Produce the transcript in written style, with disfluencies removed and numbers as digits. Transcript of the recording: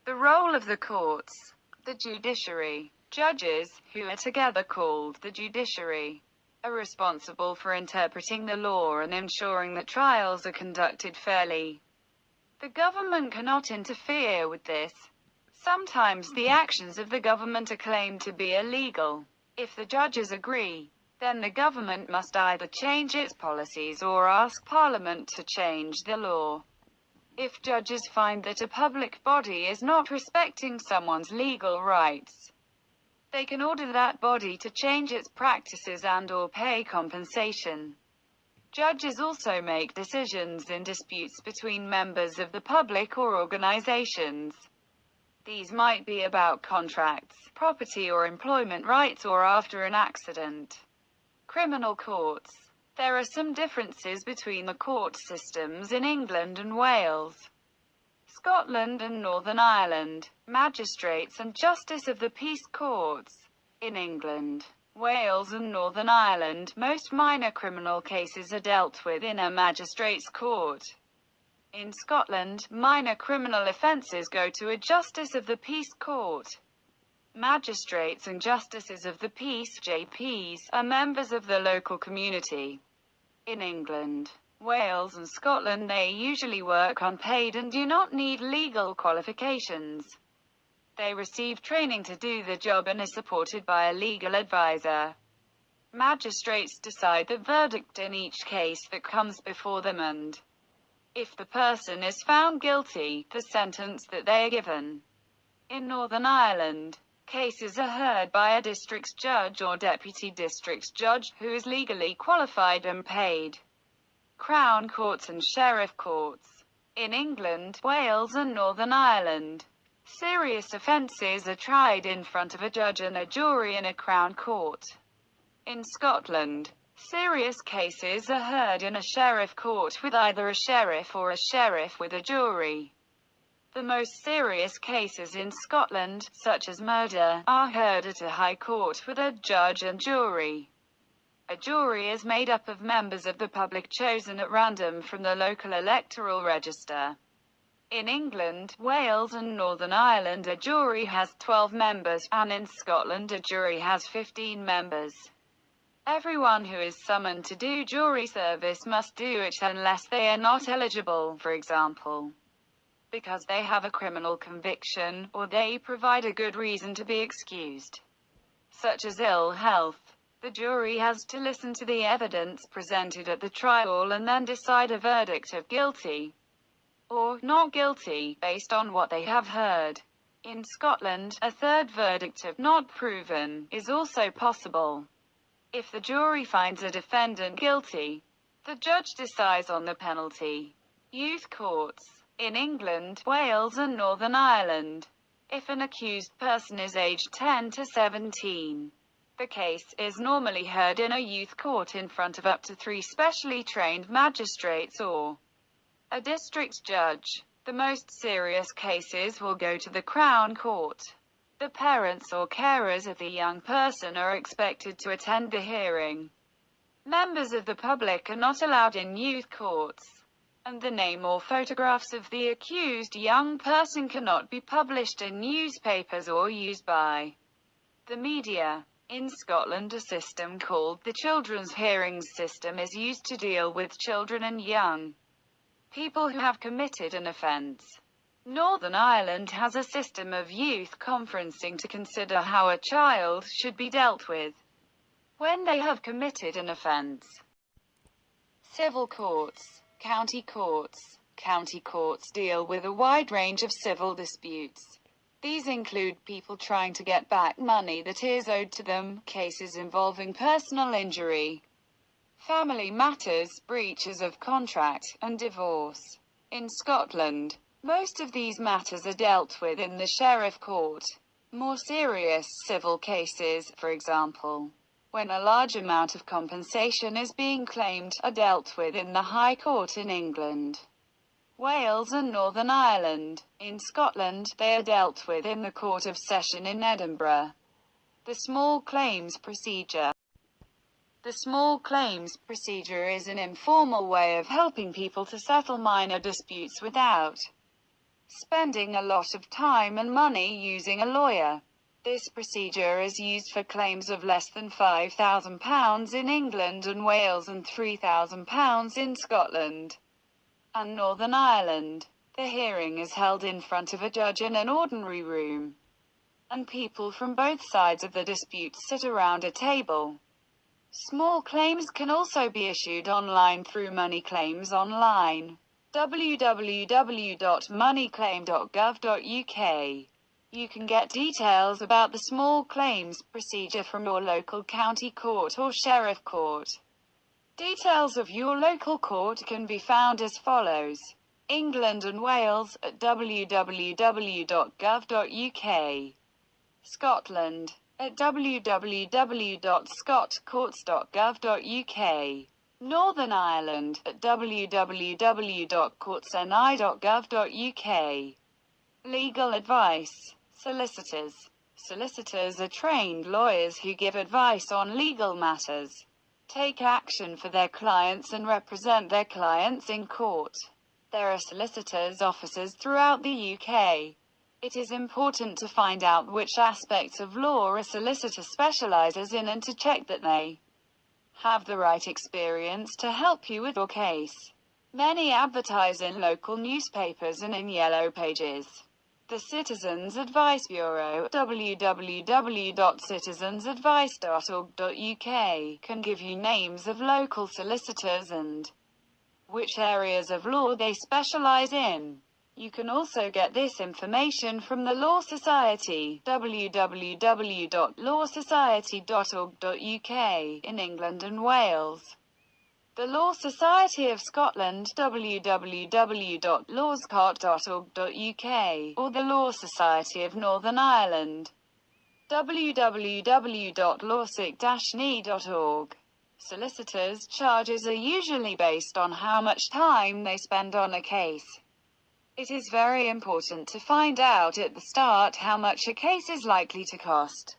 The role of the courts. The judiciary. Judges, who are together called the judiciary, are responsible for interpreting the law and ensuring that trials are conducted fairly. The government cannot interfere with this. Sometimes the actions of the government are claimed to be illegal. If the judges agree, then the government must either change its policies or ask Parliament to change the law. If judges find that a public body is not respecting someone's legal rights, they can order that body to change its practices and/or pay compensation. Judges also make decisions in disputes between members of the public or organizations. These might be about contracts, property or employment rights, or after an accident. Criminal courts. There are some differences between the court systems in England and Wales, Scotland and Northern Ireland. Magistrates and Justice of the Peace Courts. In England, Wales and Northern Ireland, most minor criminal cases are dealt with in a magistrates' court. In Scotland, minor criminal offences go to a Justice of the Peace Court. Magistrates and Justices of the Peace (JPs) are members of the local community. In England, Wales and Scotland, they usually work unpaid and do not need legal qualifications. They receive training to do the job and are supported by a legal advisor. Magistrates decide the verdict in each case that comes before them, and if the person is found guilty, the sentence that they are given. In Northern Ireland, cases are heard by a district judge or deputy district judge, who is legally qualified and paid. Crown courts and sheriff courts. In England, Wales and Northern Ireland, serious offences are tried in front of a judge and a jury in a Crown court. In Scotland, serious cases are heard in a sheriff court with either a sheriff or a sheriff with a jury. The most serious cases in Scotland, such as murder, are heard at a high court with a judge and jury. A jury is made up of members of the public chosen at random from the local electoral register. In England, Wales and Northern Ireland, a jury has 12 members, and in Scotland a jury has 15 members. Everyone who is summoned to do jury service must do it unless they are not eligible, for example, because they have a criminal conviction, or they provide a good reason to be excused, such as ill health. The jury has to listen to the evidence presented at the trial and then decide a verdict of guilty or not guilty, based on what they have heard. In Scotland, a third verdict of not proven is also possible. If the jury finds a defendant guilty, the judge decides on the penalty. Youth courts. In England, Wales and Northern Ireland, if an accused person is aged 10 to 17, the case is normally heard in a youth court in front of up to 3 specially trained magistrates or a district judge. The most serious cases will go to the Crown Court. The parents or carers of the young person are expected to attend the hearing. Members of the public are not allowed in youth courts, and the name or photographs of the accused young person cannot be published in newspapers or used by the media. In Scotland, a system called the Children's Hearings System is used to deal with children and young people who have committed an offence. Northern Ireland has a system of youth conferencing to consider how a child should be dealt with when they have committed an offence. Civil courts. County courts. County courts deal with a wide range of civil disputes. These include people trying to get back money that is owed to them, cases involving personal injury, family matters, breaches of contract, and divorce. In Scotland, most of these matters are dealt with in the Sheriff Court. More serious civil cases, for example, when a large amount of compensation is being claimed, are dealt with in the High Court in England, Wales and Northern Ireland. In Scotland, they are dealt with in the Court of Session in Edinburgh. The Small Claims Procedure. The small claims procedure is an informal way of helping people to settle minor disputes without spending a lot of time and money using a lawyer. This procedure is used for claims of less than £5,000 in England and Wales and £3,000 in Scotland and Northern Ireland. The hearing is held in front of a judge in an ordinary room, and people from both sides of the dispute sit around a table. Small claims can also be issued online through Money Claims Online. www.moneyclaim.gov.uk. You can get details about the small claims procedure from your local county court or sheriff court. Details of your local court can be found as follows. England and Wales at www.gov.uk. Scotland at www.scotcourts.gov.uk. Northern Ireland at www.courtsni.gov.uk. Legal advice. Solicitors. Solicitors are trained lawyers who give advice on legal matters, take action for their clients and represent their clients in court. There are solicitors' offices throughout the UK. It is important to find out which aspects of law a solicitor specializes in and to check that they have the right experience to help you with your case. Many advertise in local newspapers and in yellow pages. The Citizens Advice Bureau, www.citizensadvice.org.uk, can give you names of local solicitors and which areas of law they specialize in. You can also get this information from the Law Society, www.lawsociety.org.uk, in England and Wales. The Law Society of Scotland, www.lawscot.org.uk, or the Law Society of Northern Ireland, www.lawsic-ne.org. Solicitors' charges are usually based on how much time they spend on a case. It is very important to find out at the start how much a case is likely to cost.